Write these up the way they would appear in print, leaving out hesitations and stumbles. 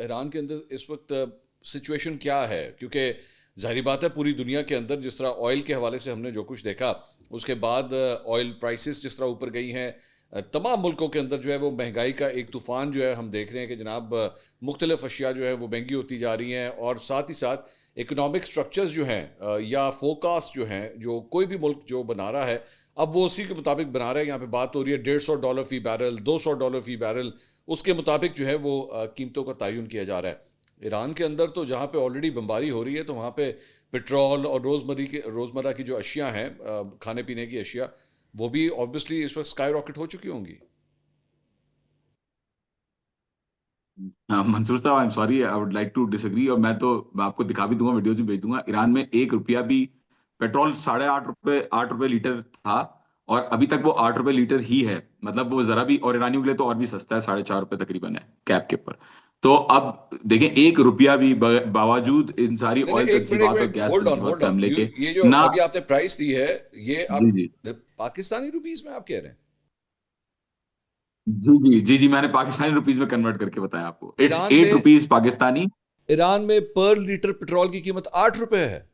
Tehran के अंदर इस वक्त सिचुएशन क्या है? क्योंकि जाहिर बात है पूरी दुनिया के अंदर जिस तरह ऑयल के हवाले से हमने जो कुछ देखा, उसके बाद ऑयल प्राइसेस जिस तरह ऊपर गई हैं, तमाम मुल्कों के अंदर जो है वो महंगाई का एक तूफान जो है हम देख रहे हैं कि जनाब मुख्तलिफ अशिया जो है वो महंगी होती जा रही हैं, और साथ ही साथ इकोनॉमिक स्ट्रक्चर्स जो हैं या फोकास्ट जो हैं, जो कोई भी मुल्क जो बना रहा है अब वो उसी के मुताबिक बना रहा है। यहाँ पे बात हो रही है $150 फी बैरल, $200 फी बैरल, उसके मुताबिक जो है वो कीमतों का तयन किया जा रहा है। ईरान के अंदर तो जहाँ पे ऑलरेडी बमबारी हो रही है, तो वहाँ पे पेट्रोल और रोज़मर्रा की जो अशिया हैं, खाने पीने की अशिया, वो भी ऑब्वियसली इस वक्त स्काई रॉकेट हो चुकी होंगी। हाँ, मंसूर साहब, I am sorry, I would like to disagree. और मैं आपको दिखा भी दूंगा, वीडियोज भी भेज दूंगा। ईरान में 1 रुपया भी पेट्रोल 8.5 रुपए, 8 रुपए लीटर था। और अभी तक वो 8 रुपए लीटर ही है। मतलब वो जरा भी, और ईरानियों के लिए तो और भी सस्ता है, 4.5 रुपए तकरीबन है कैप के ऊपर। तो अब देखें, 1 रुपया भी बावजूद इन सारी नहीं नहीं, ऑयल एक तंजीबात और मिनट, गैस होल्ड तंजीबात के ऑन, हमले के ये जो ना। अभी आपने प्राइस दी है, ये जी आप जी पाकिस्तानी रुपीस में आप कह रहे हैं? जी जी जी जी, मैंने पाकिस्तानी रुपीस में कन्वर्ट करके बताया आपको। इट्स ईरान एट में रुपीज पाकिस्तानी। ईरान में पर लीटर पेट्रोल की कीमत 8 रुपए है।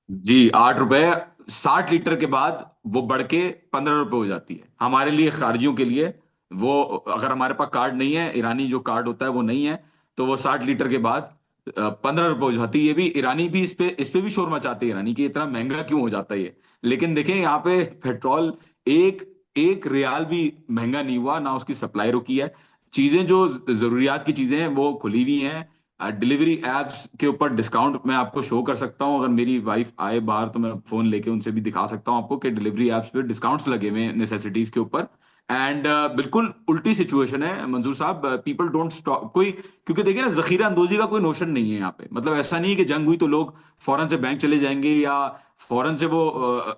जी, 8 रुपए। 60 लीटर के बाद वो बढ़ के 15 रुपए हो जाती है हमारे लिए, खारजियों के लिए। वो, अगर हमारे पास कार्ड नहीं है, ईरानी जो कार्ड होता है वो नहीं है, तो वो 60 लीटर के बाद 15 रुपए हो जाती है। ये भी ईरानी भी इस पे भी शोर मचाते हैं ईरानी, कि इतना महंगा क्यों हो जाता है ये। लेकिन देखें, यहाँ पे पेट्रोल एक एक रियाल भी महंगा नहीं हुआ, ना उसकी सप्लाई रुकी है। चीजें जो जरूरियात की चीजें हैं वो खुली हुई हैं। डिलीवरी एप्स के ऊपर डिस्काउंट मैं आपको शो कर सकता हूँ। अगर मेरी वाइफ आए बाहर तो मैं फोन लेके उनसे भी दिखा सकता हूँ आपको कि डिलीवरी एप्स पे डिस्काउंट्स लगे हुए हैं नेसेसिटीज के ऊपर। एंड बिल्कुल उल्टी सिचुएशन है मंजूर साहब। पीपल डोंट स्टॉप कोई, क्योंकि देखिए ना, जखीरा अंदोजी का कोई नोशन नहीं है यहाँ पे। मतलब ऐसा नहीं है कि जंग हुई तो लोग फौरन से बैंक चले जाएंगे, या फौरन से वो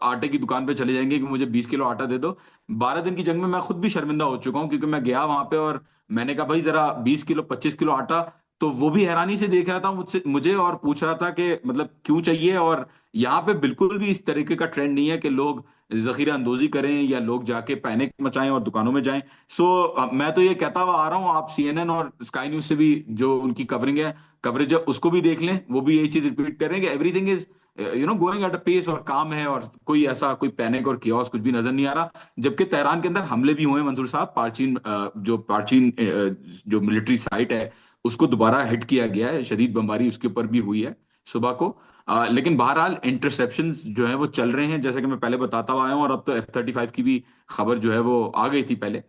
आटे की दुकान पे चले जाएंगे कि मुझे 20 किलो आटा दे दो। 12 दिन की जंग में मैं खुद भी शर्मिंदा हो चुका हूँ, क्योंकि मैं गया वहां पे और मैंने कहा भाई जरा 20 किलो 25 किलो आटा। तो वो भी हैरानी से देख रहा था मुझे और पूछ रहा था कि मतलब क्यों चाहिए। और यहाँ पे बिल्कुल भी इस तरीके का ट्रेंड नहीं है कि लोग जखीरा अंदोजी करें या लोग जाके पैनिक मचाएं और दुकानों में जाएं। मैं तो ये कहता हुआ आ रहा हूँ, आप सीएनएन और स्काई न्यूज से भी जो उनकी कवरेज है उसको भी देख लें। वो भी यही चीज रिपीट कर रहे हैं कि everything is going at a pace, और काम है, और कोई ऐसा कोई पैनिक और कियोस कुछ भी नजर नहीं आ रहा। जबकि तेहरान के अंदर हमले भी हुए हैं मंसूर साहब। जो मिलिट्री साइट है उसको दोबारा हिट किया गया है, शदीद बमबारी उसके ऊपर भी हुई है सुबह को। लेकिन बहरहाल इंटरसेप्शंस जो है वो चल रहे हैं, जैसे कि मैं पहले बताता हुआ आया हूँ। और अब तो F-35 की भी खबर जो है वो आ गई थी पहले।